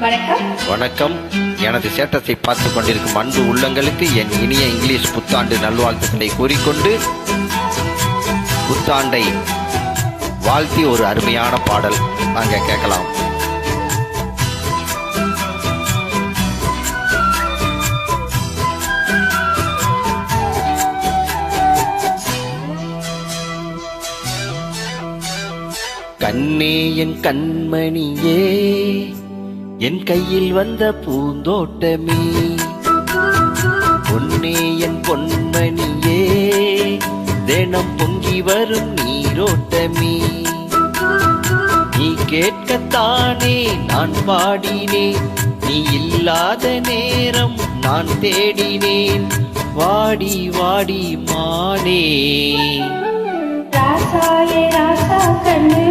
வணக்கம். வணக்கம். எனது சேட்டத்தை பார்த்து கொண்டிருக்கும் அன்பு உள்ளங்களுக்கு என் இனிய இங்கிலீஷ் புத்தாண்டு நல்வாழ்த்துக்களை கூறிக்கொண்டு புத்தாண்டை வாழ்த்தி ஒரு அருமையான பாடல் நாங்கள் கேட்கலாம். கண்ணே என் கண்மணியே, என் கையில் வந்த பூந்தோட்டமே, பொன்னே என் பொன்மணியே, தினம் பொங்கி வரும் நீரோட்டமே, நீ கேட்கத்தானே நான் பாடினேன், நீ இல்லாத நேரம் நான் தேடினேன், வாடி வாடி மானே. ராசாயே ராசா கண்ணு,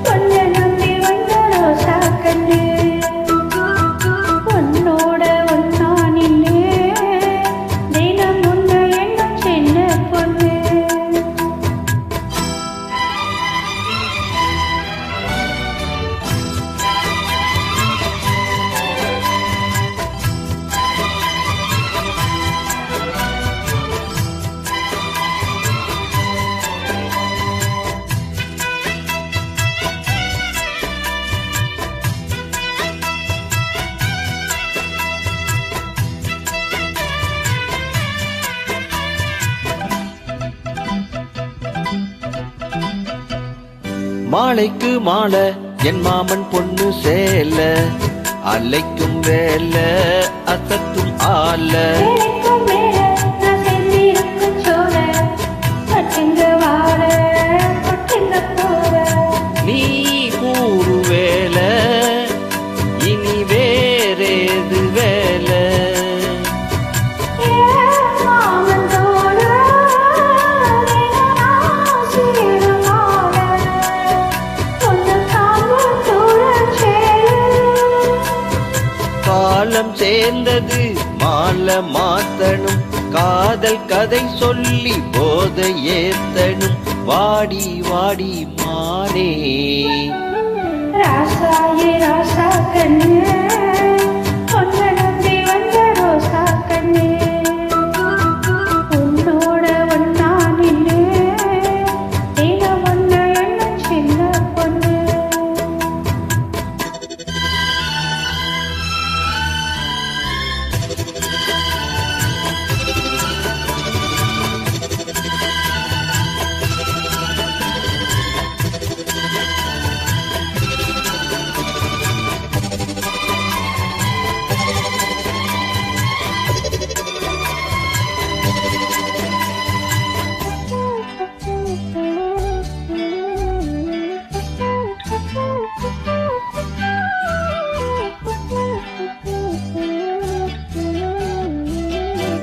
பொன்ன நம்பி வந்த ரோசா கண்ணு, உன்னோட ஒன்னா நின்னு தினம் உன்னை எண்ணும் சின்ன பொண்ணு. மாலைக்கு மாலை என் மாமன் பொண்ணு சேல, அலைக்கும் வேல அசத்தும் ஆல, எனக்கும் மேல நான் செஞ்சிருக்கும் சோழ, பட்டுங்க வாழ பட்டுங்க போற, நீ கூறு வேல இனி வேறேது வேல, காலம் சேர்ந்தது மாலை மாத்தணும், காதல் கதை சொல்லி போதை ஏத்தணும், வாடி வாடி மானே. ராசாயே ராசா கண்ணு, பொன்ன நம்பி வந்த ரோசா கண்ணு, உன்னோட ஒன்னா நின்னு தினம் உன்னை எண்ணும் சின்ன பொண்ணு.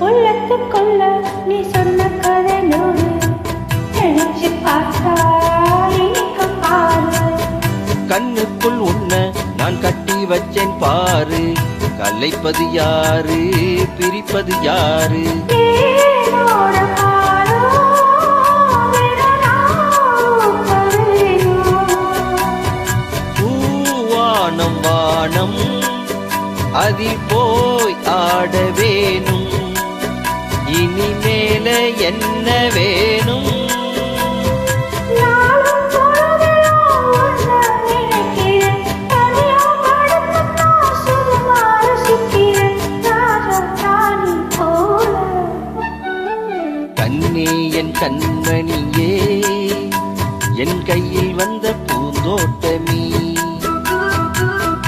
உள்ளத்துக்குள்ள நீ சொன்ன கதை நூறு, நினைச்சு பார்த்தா இனிக்கும் பாரு, கண்ணுக்குள் உன்னை நான் கட்டி வச்சேன் பாரு, கலைப்பது யாரு பிரிப்பது யாரு, ஏனோட காலம் விரலாவும் கரையும், பூவானம் வானம் அதில் போய் ஆட வேணும், இனிமேல என்ன வேணும், நாளும் பொழுதெல்லாம் உன்னை நினைக்கிறேன், தனியா படுத்தும் நான் சுகமா ரசிக்கிறேன், ராஜா ராணி போல. கண்ணே என் கண்மணியே, என் கையில் வந்த பூந்தோட்டமே,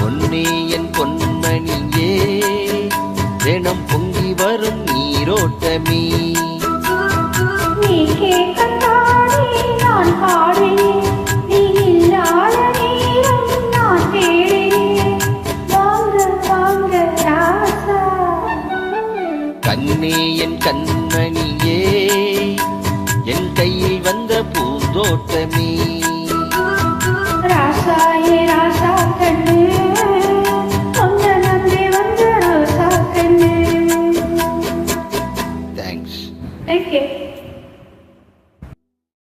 பொன்னே என் பொன்மணியே, தினம் பொங்கி வரும் நீரோட்டமே, நீ கேட்கத்தானே நான் பாடினேன், நீ இல்லாத நேரம் நான் தேடினேன், வாங்க வாங்க ராசா. கண்ணே என் கண்மணியே, என் கையில் வந்த பூந்தோட்டமே.